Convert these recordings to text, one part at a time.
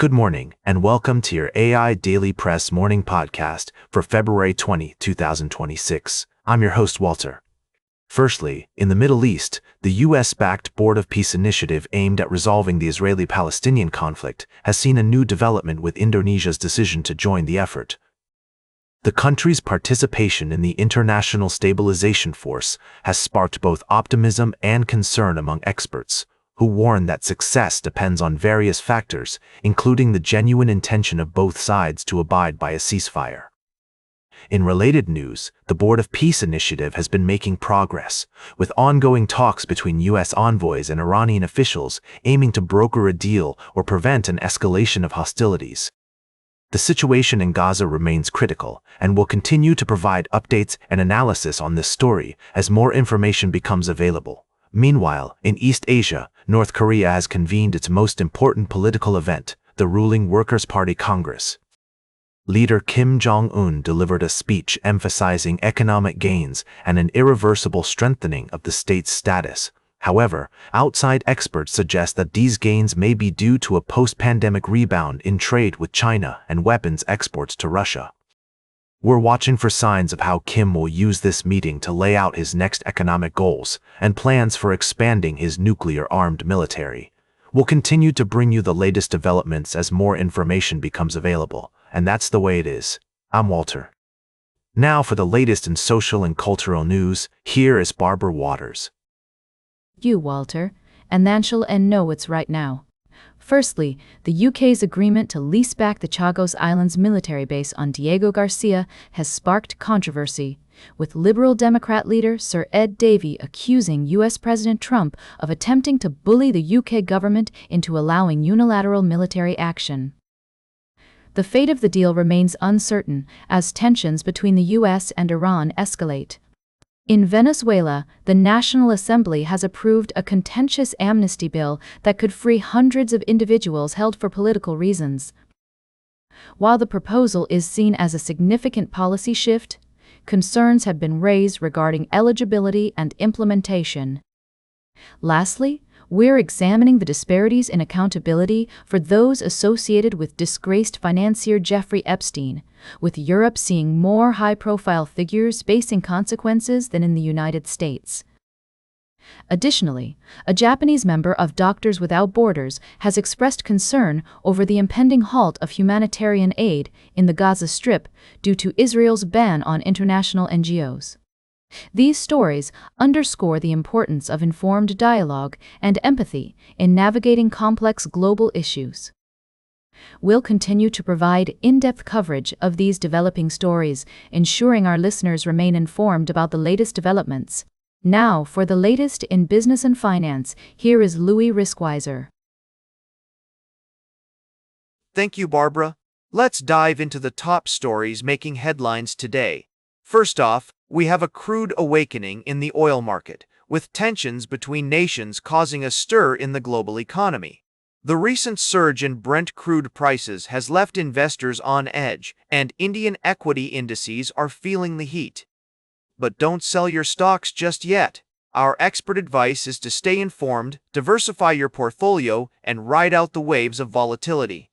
Good morning, and welcome to your AI Daily Press morning podcast for February 20, 2026. I'm your host, Walter. Firstly, in the Middle East, the U.S.-backed Board of Peace initiative aimed at resolving the Israeli-Palestinian conflict has seen a new development with Indonesia's decision to join the effort. The country's participation in the International Stabilization Force has sparked both optimism and concern among experts, who warn that success depends on various factors, including the genuine intention of both sides to abide by a ceasefire. In related news, the Board of Peace initiative has been making progress, with ongoing talks between U.S. envoys and Iranian officials aiming to broker a deal or prevent an escalation of hostilities. The situation in Gaza remains critical, and will continue to provide updates and analysis on this story as more information becomes available. Meanwhile, in East Asia, North Korea has convened its most important political event, the ruling Workers' Party Congress. Leader Kim Jong-un delivered a speech emphasizing economic gains and an irreversible strengthening of the state's status. However, outside experts suggest that these gains may be due to a post-pandemic rebound in trade with China and weapons exports to Russia. We're watching for signs of how Kim will use this meeting to lay out his next economic goals and plans for expanding his nuclear-armed military. We'll continue to bring you the latest developments as more information becomes available, and that's the way it is. I'm Walter. Now for the latest in social and cultural news, here is Barbara Waters. You, Walter, and then shall know what's right now. Firstly, the UK's agreement to lease back the Chagos Islands military base on Diego Garcia has sparked controversy, with Liberal Democrat leader Sir Ed Davey accusing US President Trump of attempting to bully the UK government into allowing unilateral military action. The fate of the deal remains uncertain as tensions between the US and Iran escalate. In Venezuela, the National Assembly has approved a contentious amnesty bill that could free hundreds of individuals held for political reasons. While the proposal is seen as a significant policy shift, concerns have been raised regarding eligibility and implementation. Lastly, we're examining the disparities in accountability for those associated with disgraced financier Jeffrey Epstein, with Europe seeing more high-profile figures facing consequences than in the United States. Additionally, a Japanese member of Doctors Without Borders has expressed concern over the impending halt of humanitarian aid in the Gaza Strip due to Israel's ban on international NGOs. These stories underscore the importance of informed dialogue and empathy in navigating complex global issues. We'll continue to provide in-depth coverage of these developing stories, ensuring our listeners remain informed about the latest developments. Now, for the latest in business and finance, here is Louis Riskweiser. Thank you, Barbara. Let's dive into the top stories making headlines today. First off, we have a crude awakening in the oil market, with tensions between nations causing a stir in the global economy. The recent surge in Brent crude prices has left investors on edge, and Indian equity indices are feeling the heat. But don't sell your stocks just yet. Our expert advice is to stay informed, diversify your portfolio, and ride out the waves of volatility.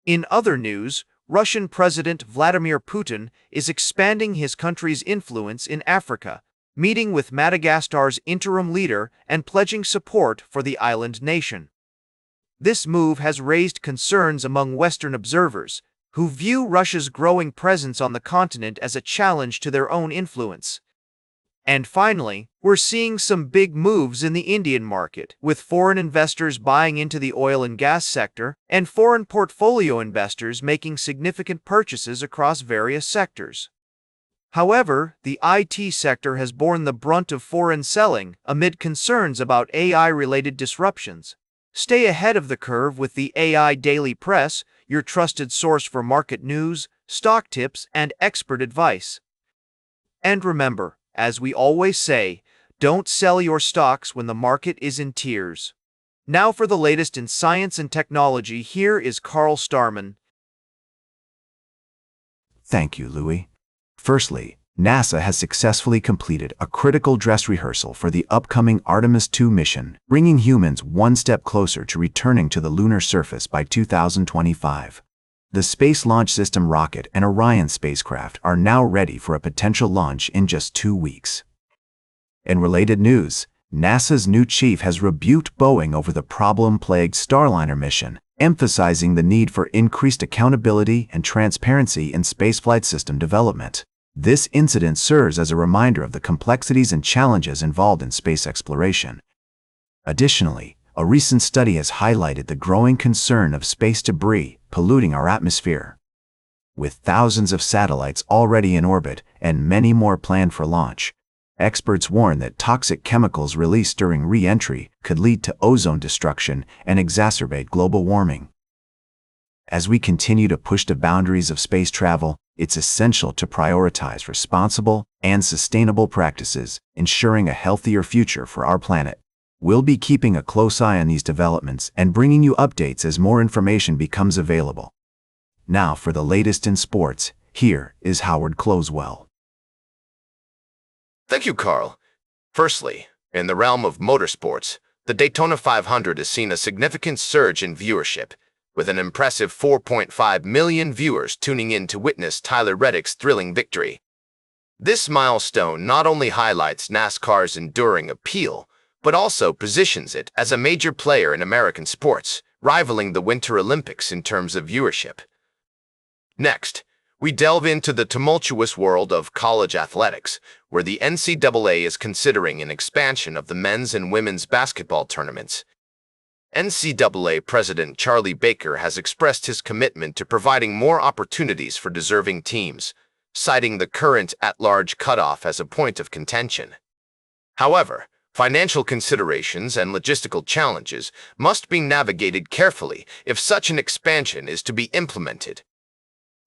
In other news, Russian President Vladimir Putin is expanding his country's influence in Africa, meeting with Madagascar's interim leader and pledging support for the island nation. This move has raised concerns among Western observers, who view Russia's growing presence on the continent as a challenge to their own influence. And finally, we're seeing some big moves in the Indian market, with foreign investors buying into the oil and gas sector, and foreign portfolio investors making significant purchases across various sectors. However, the IT sector has borne the brunt of foreign selling amid concerns about AI-related disruptions. Stay ahead of the curve with the AIDailyPress, your trusted source for market news, stock tips, and expert advice. And remember, as we always say, don't sell your stocks when the market is in tears. Now for the latest in science and technology, here is Carl Starman. Thank you, Louis. Firstly, NASA has successfully completed a critical dress rehearsal for the upcoming Artemis II mission, bringing humans one step closer to returning to the lunar surface by 2025. The Space Launch System rocket and Orion spacecraft are now ready for a potential launch in just 2 weeks. In related news, NASA's new chief has rebuked Boeing over the problem-plagued Starliner mission, emphasizing the need for increased accountability and transparency in spaceflight system development. This incident serves as a reminder of the complexities and challenges involved in space exploration. Additionally, a recent study has highlighted the growing concern of space debris polluting our atmosphere. With thousands of satellites already in orbit and many more planned for launch, experts warn that toxic chemicals released during re-entry could lead to ozone destruction and exacerbate global warming. As we continue to push the boundaries of space travel, it's essential to prioritize responsible and sustainable practices, ensuring a healthier future for our planet. We'll be keeping a close eye on these developments and bringing you updates as more information becomes available. Now for the latest in sports, here is Howard Closewell. Thank you, Carl. Firstly, in the realm of motorsports, the Daytona 500 has seen a significant surge in viewership, with an impressive 4.5 million viewers tuning in to witness Tyler Reddick's thrilling victory. This milestone not only highlights NASCAR's enduring appeal, but also positions it as a major player in American sports, rivaling the Winter Olympics in terms of viewership. Next, we delve into the tumultuous world of college athletics, where the NCAA is considering an expansion of the men's and women's basketball tournaments. NCAA President Charlie Baker has expressed his commitment to providing more opportunities for deserving teams, citing the current at-large cutoff as a point of contention. However, financial considerations and logistical challenges must be navigated carefully if such an expansion is to be implemented.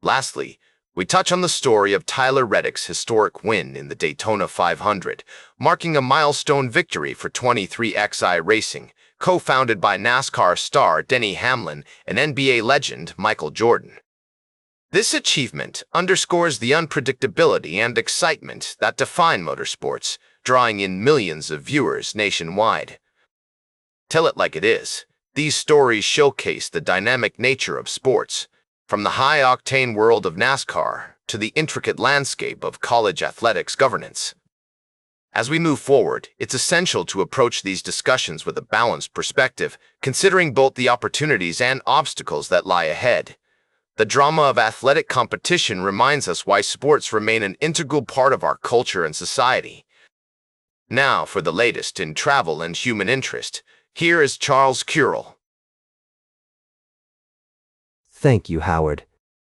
Lastly, we touch on the story of Tyler Reddick's historic win in the Daytona 500, marking a milestone victory for 23XI Racing, co-founded by NASCAR star Denny Hamlin and NBA legend Michael Jordan. This achievement underscores the unpredictability and excitement that define motorsports, drawing in millions of viewers nationwide. Tell it like it is. These stories showcase the dynamic nature of sports, from the high-octane world of NASCAR to the intricate landscape of college athletics governance. As we move forward, it's essential to approach these discussions with a balanced perspective, considering both the opportunities and obstacles that lie ahead. The drama of athletic competition reminds us why sports remain an integral part of our culture and society. Now for the latest in travel and human interest, here is Charles Currell. Thank you, Howard.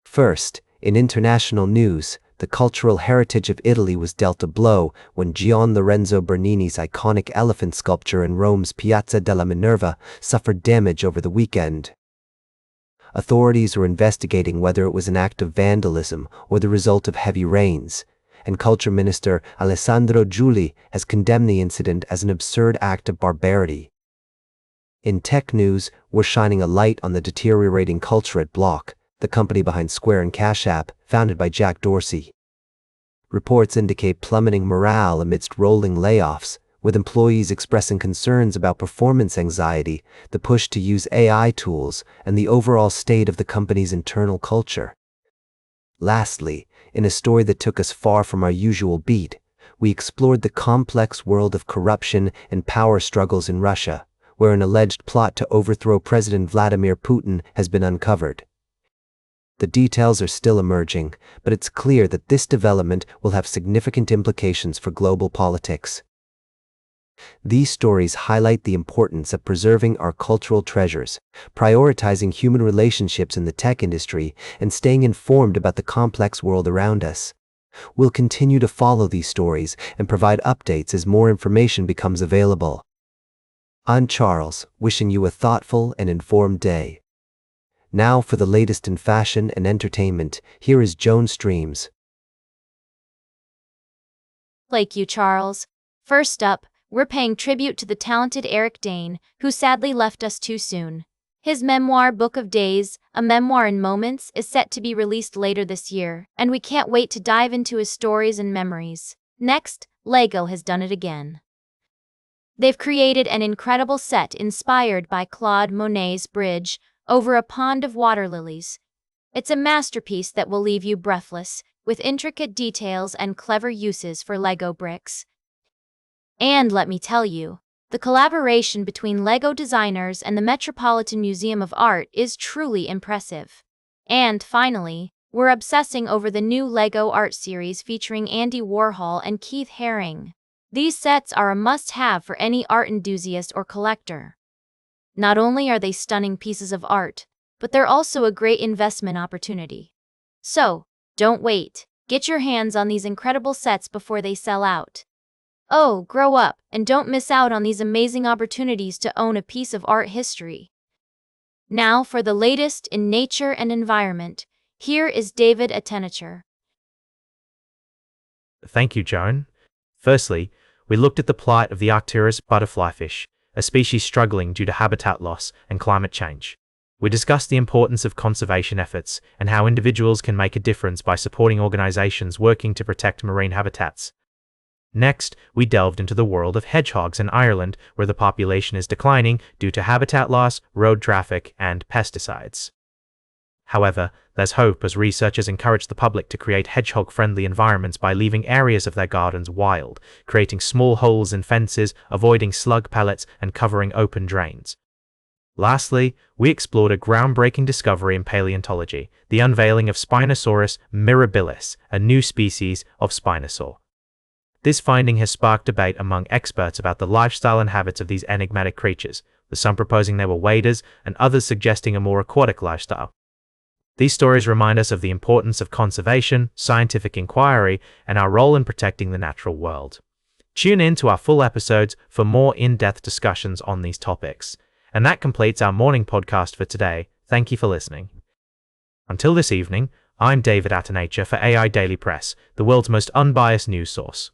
First, in international news, the cultural heritage of Italy was dealt a blow when Gian Lorenzo Bernini's iconic elephant sculpture in Rome's Piazza della Minerva suffered damage over the weekend. Authorities are investigating whether it was an act of vandalism or the result of heavy rains, and Culture Minister Alessandro Giuli has condemned the incident as an absurd act of barbarity. In tech news, we're shining a light on the deteriorating culture at Block, the company behind Square and Cash App, founded by Jack Dorsey. Reports indicate plummeting morale amidst rolling layoffs, with employees expressing concerns about performance anxiety, the push to use AI tools, and the overall state of the company's internal culture. Lastly, in a story that took us far from our usual beat, we explored the complex world of corruption and power struggles in Russia, where an alleged plot to overthrow President Vladimir Putin has been uncovered. The details are still emerging, but it's clear that this development will have significant implications for global politics. These stories highlight the importance of preserving our cultural treasures, prioritizing human relationships in the tech industry, and staying informed about the complex world around us. We'll continue to follow these stories and provide updates as more information becomes available. I'm Charles, wishing you a thoughtful and informed day. Now for the latest in fashion and entertainment, here is Joan Streams. Thank you, Charles. First up, we're paying tribute to the talented Eric Dane, who sadly left us too soon. His memoir, Book of Days, A Memoir in Moments, is set to be released later this year, and we can't wait to dive into his stories and memories. Next, LEGO has done it again. They've created an incredible set inspired by Claude Monet's bridge over a pond of water lilies. It's a masterpiece that will leave you breathless, with intricate details and clever uses for LEGO bricks. And let me tell you, the collaboration between LEGO designers and the Metropolitan Museum of Art is truly impressive. And finally, we're obsessing over the new LEGO art series featuring Andy Warhol and Keith Haring. These sets are a must-have for any art enthusiast or collector. Not only are they stunning pieces of art, but they're also a great investment opportunity. So, don't wait. Get your hands on these incredible sets before they sell out. Oh, grow up, and don't miss out on these amazing opportunities to own a piece of art history. Now for the latest in nature and environment, here is David Attenacher. Thank you, Joan. Firstly, we looked at the plight of the Arcturus butterflyfish, a species struggling due to habitat loss and climate change. We discussed the importance of conservation efforts and how individuals can make a difference by supporting organizations working to protect marine habitats. Next, we delved into the world of hedgehogs in Ireland, where the population is declining due to habitat loss, road traffic, and pesticides. However, there's hope as researchers encourage the public to create hedgehog-friendly environments by leaving areas of their gardens wild, creating small holes in fences, avoiding slug pellets, and covering open drains. Lastly, we explored a groundbreaking discovery in paleontology, the unveiling of Spinosaurus mirabilis, a new species of spinosaur. This finding has sparked debate among experts about the lifestyle and habits of these enigmatic creatures, with some proposing they were waders and others suggesting a more aquatic lifestyle. These stories remind us of the importance of conservation, scientific inquiry, and our role in protecting the natural world. Tune in to our full episodes for more in-depth discussions on these topics. And that completes our morning podcast for today. Thank you for listening. Until this evening, I'm David Attenacher for AI Daily Press, the world's most unbiased news source.